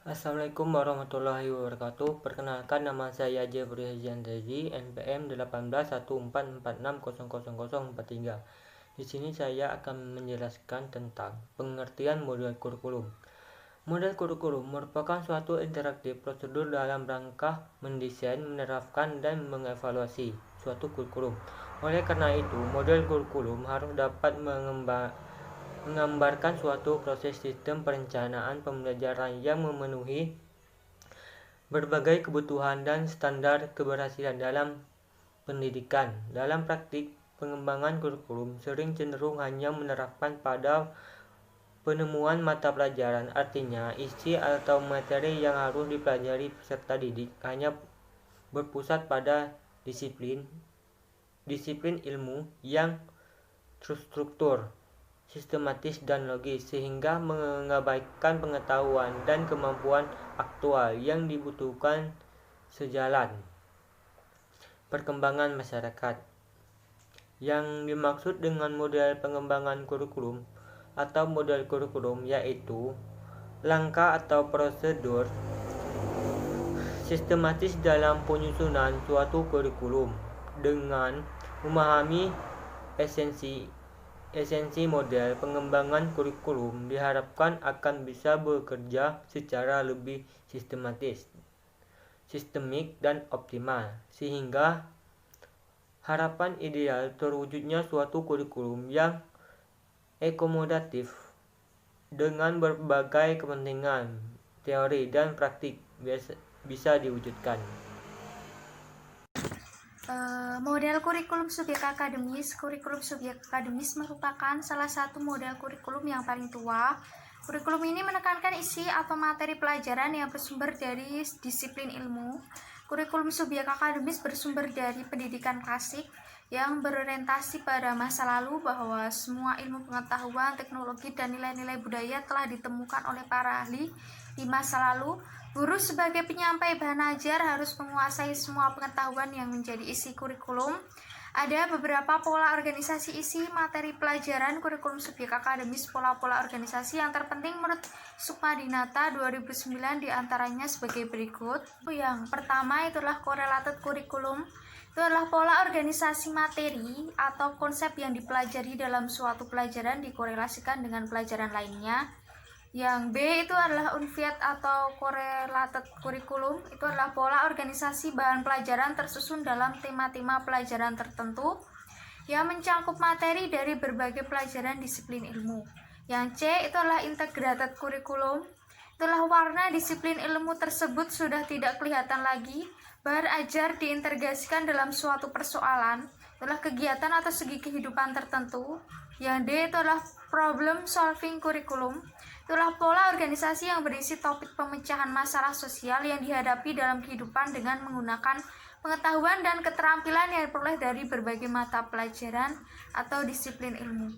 Assalamualaikum warahmatullahi wabarakatuh. Perkenalkan, nama saya Jeffrey Hajiantaji, NPM 181446000043. Di sini saya akan menjelaskan tentang pengertian model kurikulum. Model kurikulum merupakan suatu interaktif prosedur dalam rangka mendesain, menerapkan, dan mengevaluasi suatu kurikulum. Oleh karena itu, model kurikulum harus dapat menggambarkan suatu proses sistem perencanaan pembelajaran yang memenuhi berbagai kebutuhan dan standar keberhasilan dalam pendidikan. Dalam praktik, pengembangan kurikulum sering cenderung hanya menerapkan pada penemuan mata pelajaran, artinya isi atau materi yang harus dipelajari peserta didik hanya berpusat pada disiplin ilmu yang terstruktur, sistematis, dan logis, sehingga mengabaikan pengetahuan dan kemampuan aktual yang dibutuhkan sejalan perkembangan masyarakat. Yang dimaksud dengan model pengembangan kurikulum atau model kurikulum yaitu langkah atau prosedur sistematis dalam penyusunan suatu kurikulum. Dengan memahami esensi model pengembangan kurikulum, diharapkan akan bisa bekerja secara lebih sistemik dan optimal, sehingga harapan ideal terwujudnya suatu kurikulum yang akomodatif dengan berbagai kepentingan teori dan praktik bisa diwujudkan. Model kurikulum subjek akademis. Kurikulum subjek akademis merupakan salah satu model kurikulum yang paling tua. Kurikulum ini menekankan isi atau materi pelajaran yang bersumber dari disiplin ilmu. Kurikulum subjek akademis bersumber dari pendidikan klasik yang berorientasi pada masa lalu, bahwa semua ilmu pengetahuan, teknologi, dan nilai-nilai budaya telah ditemukan oleh para ahli di masa lalu. Guru sebagai penyampai bahan ajar harus menguasai semua pengetahuan yang menjadi isi kurikulum. Ada beberapa pola organisasi isi materi pelajaran kurikulum subjek akademis. Pola-pola organisasi yang terpenting menurut Sukmadinata 2009 diantaranya sebagai berikut. Yang pertama itulah correlated kurikulum. Itu adalah pola organisasi materi atau konsep yang dipelajari dalam suatu pelajaran dikorelasikan dengan pelajaran lainnya. Yang B itu adalah unfiat atau correlated kurikulum. Itu adalah pola organisasi bahan pelajaran tersusun dalam tema-tema pelajaran tertentu yang mencangkup materi dari berbagai pelajaran disiplin ilmu. Yang C itu adalah integrated kurikulum. Itulah warna disiplin ilmu tersebut sudah tidak kelihatan lagi. Bahan ajar diintegrasikan dalam suatu persoalan. Itulah kegiatan atau segi kehidupan tertentu. Yang D itu adalah problem solving kurikulum. Itulah pola organisasi yang berisi topik pemecahan masalah sosial yang dihadapi dalam kehidupan dengan menggunakan pengetahuan dan keterampilan yang diperoleh dari berbagai mata pelajaran atau disiplin ilmu.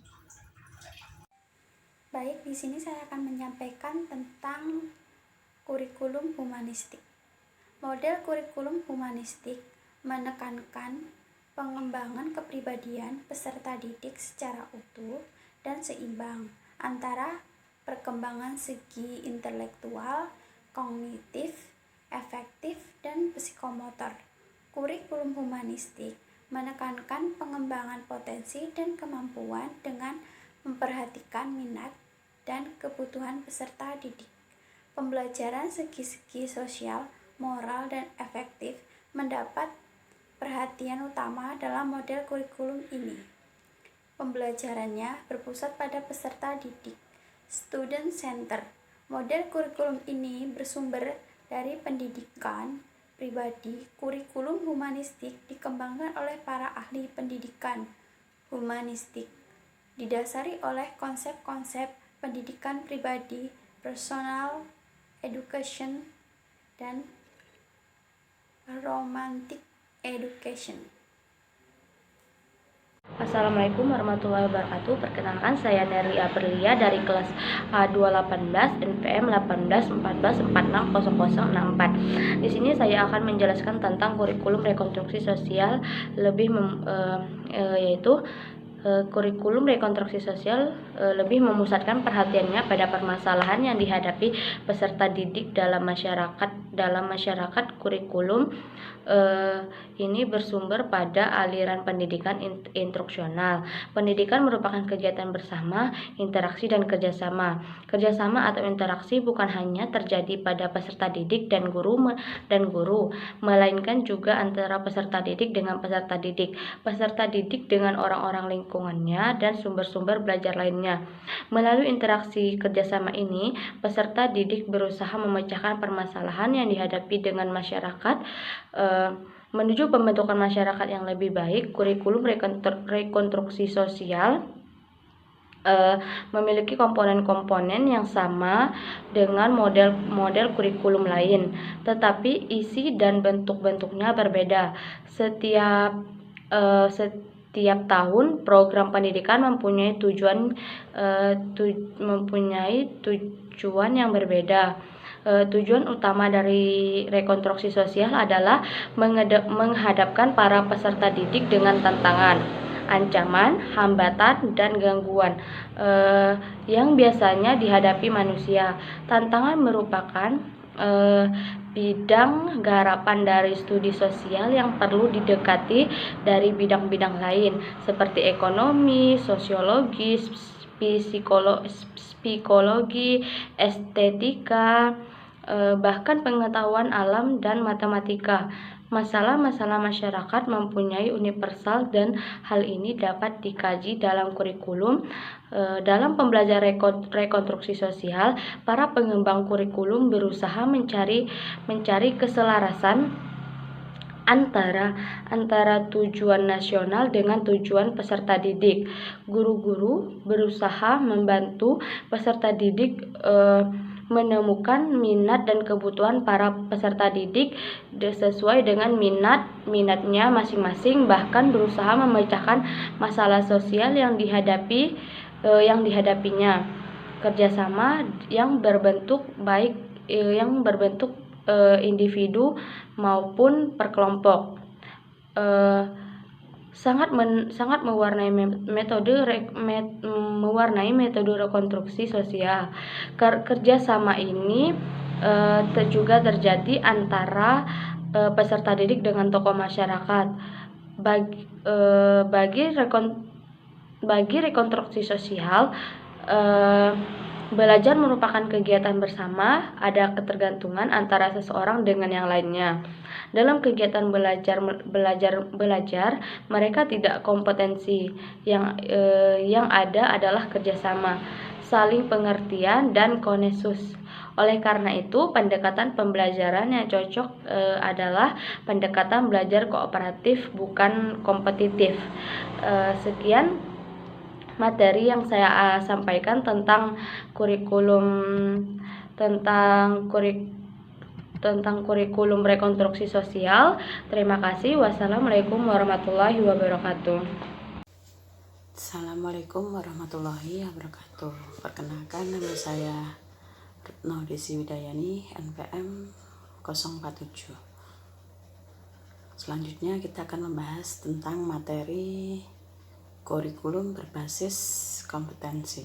Baik, di sini saya akan menyampaikan tentang kurikulum humanistik. Model kurikulum humanistik menekankan pengembangan kepribadian peserta didik secara utuh dan seimbang antara perkembangan segi intelektual, kognitif, efektif, dan psikomotor. Kurikulum humanistik menekankan pengembangan potensi dan kemampuan dengan memperhatikan minat dan kebutuhan peserta didik. Pembelajaran segi-segi sosial, moral, dan efektif mendapat perhatian utama dalam model kurikulum ini. Pembelajarannya berpusat pada peserta didik, student center. Model kurikulum ini bersumber dari pendidikan pribadi. Kurikulum humanistik dikembangkan oleh para ahli pendidikan humanistik, didasari oleh konsep-konsep pendidikan pribadi, personal education, dan romantic education. Assalamualaikum warahmatullahi wabarakatuh. Perkenalkan, saya Nerli Aprilia dari kelas A218 NPM 1814460064. Di sini saya akan menjelaskan tentang kurikulum rekonstruksi sosial yaitu Kurikulum rekonstruksi sosial lebih memusatkan perhatiannya pada permasalahan yang dihadapi peserta didik dalam masyarakat. Kurikulum ini bersumber pada aliran pendidikan instruksional. Pendidikan merupakan kegiatan bersama, interaksi, dan kerjasama. Kerjasama atau interaksi bukan hanya terjadi pada peserta didik dan guru, melainkan juga antara peserta didik dengan peserta didik dengan orang-orang lingkungannya, dan sumber-sumber belajar lainnya. Melalui interaksi kerjasama ini, peserta didik berusaha memecahkan permasalahan yang dihadapi dengan masyarakat menuju pembentukan masyarakat yang lebih baik. Kurikulum rekonstruksi sosial memiliki komponen-komponen yang sama dengan model kurikulum lain, tetapi isi dan bentuk-bentuknya berbeda. Setiap tahun program pendidikan mempunyai tujuan yang berbeda. Tujuan utama dari rekonstruksi sosial adalah menghadapkan para peserta didik dengan tantangan, ancaman, hambatan, dan gangguan yang biasanya dihadapi manusia. Tantangan merupakan bidang garapan dari studi sosial yang perlu didekati dari bidang-bidang lain seperti ekonomi, sosiologi, psikologi, estetika, bahkan pengetahuan alam dan matematika. Masalah-masalah masyarakat mempunyai universal, dan hal ini dapat dikaji dalam kurikulum. Dalam pembelajaran rekonstruksi sosial, para pengembang kurikulum berusaha mencari keselarasan antara tujuan nasional dengan tujuan peserta didik. Guru-guru berusaha membantu peserta didik menemukan minat dan kebutuhan para peserta didik sesuai dengan minatnya masing-masing, bahkan berusaha memecahkan masalah sosial yang dihadapinya. Kerjasama yang berbentuk individu maupun per-kelompok sangat mewarnai metode rekonstruksi sosial. Kerjasama ini juga terjadi antara peserta didik dengan tokoh masyarakat. Bagi rekonstruksi sosial, belajar merupakan kegiatan bersama, ada ketergantungan antara seseorang dengan yang lainnya. Dalam kegiatan belajar, mereka tidak kompetensi. Yang ada adalah kerjasama, saling pengertian, dan konesus. Oleh karena itu, pendekatan pembelajaran yang cocok adalah pendekatan belajar kooperatif, bukan kompetitif. Sekian materi yang saya sampaikan tentang kurikulum rekonstruksi sosial. Terima kasih. Wassalamualaikum warahmatullahi wabarakatuh. Assalamualaikum warahmatullahi wabarakatuh. Perkenalkan, nama saya Retno Desi Widayani, NPM 047. Selanjutnya kita akan membahas tentang materi kurikulum berbasis kompetensi.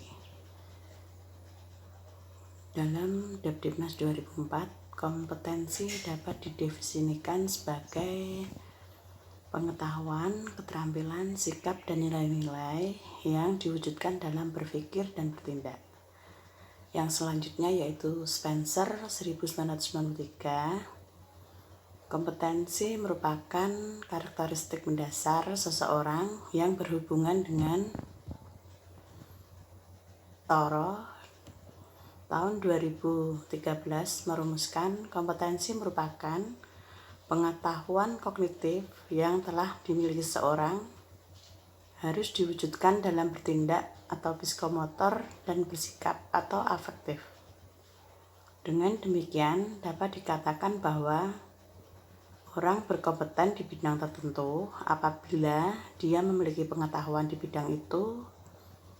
Dalam Depdiknas 2004, kompetensi dapat didefinisikan sebagai pengetahuan, keterampilan, sikap, dan nilai-nilai yang diwujudkan dalam berpikir dan bertindak. Yang selanjutnya yaitu Spencer 1993. Kompetensi merupakan karakteristik mendasar seseorang yang berhubungan dengan Toro tahun 2013 merumuskan kompetensi merupakan pengetahuan kognitif yang telah dimiliki seseorang, harus diwujudkan dalam bertindak atau psikomotor, dan bersikap atau afektif. Dengan demikian dapat dikatakan bahwa orang berkompeten di bidang tertentu apabila dia memiliki pengetahuan di bidang itu.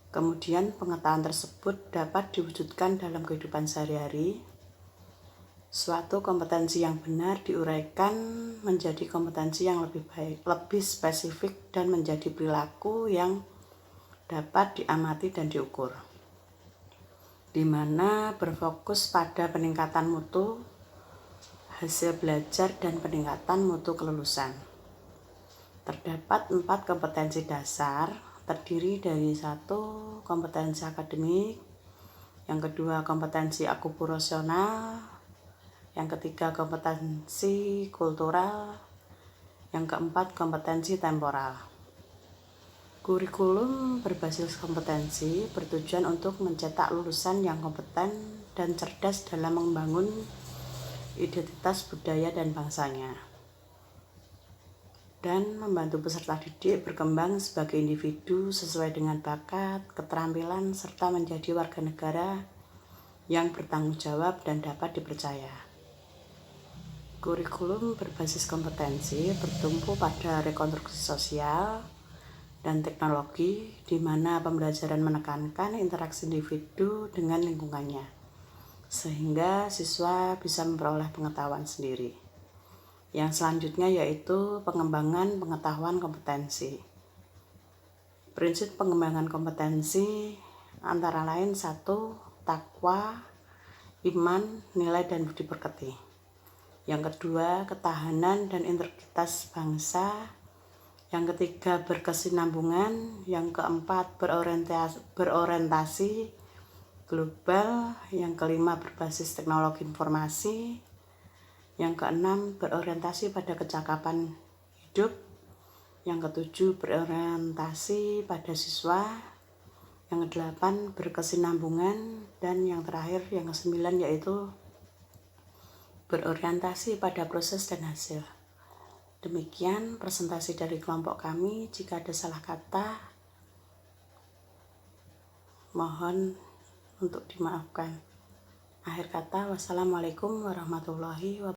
Kemudian pengetahuan tersebut dapat diwujudkan dalam kehidupan sehari-hari. Suatu kompetensi yang benar diuraikan menjadi kompetensi yang lebih baik, lebih spesifik, dan menjadi perilaku yang dapat diamati dan diukur, di mana berfokus pada peningkatan mutu hasil belajar dan peningkatan mutu kelulusan. Terdapat 4 kompetensi dasar, terdiri dari 1 kompetensi akademik, yang kedua kompetensi okupurasional, yang ketiga kompetensi kultural, yang keempat kompetensi temporal. Kurikulum berbasis kompetensi bertujuan untuk mencetak lulusan yang kompeten dan cerdas dalam membangun identitas budaya dan bangsanya, dan membantu peserta didik berkembang sebagai individu sesuai dengan bakat, keterampilan, serta menjadi warga negara yang bertanggung jawab dan dapat dipercaya. Kurikulum berbasis kompetensi bertumpu pada rekonstruksi sosial dan teknologi, di mana pembelajaran menekankan interaksi individu dengan lingkungannya, sehingga siswa bisa memperoleh pengetahuan sendiri. Yang selanjutnya yaitu pengembangan pengetahuan kompetensi. Prinsip pengembangan kompetensi antara lain 1. Takwa, iman, nilai dan budi pekerti. Yang kedua, ketahanan dan integritas bangsa. Yang ketiga, berkesinambungan. Yang keempat, berorientasi global. Yang kelima, berbasis teknologi informasi. Yang keenam, berorientasi pada kecakapan hidup. Yang ketujuh, berorientasi pada siswa. Yang kedelapan, berkesinambungan. Dan yang terakhir, yang kesembilan, yaitu berorientasi pada proses dan hasil. Demikian presentasi dari kelompok kami. Jika ada salah kata, mohon untuk dimaafkan. Akhir kata, wassalamualaikum warahmatullahi wabarakatuh.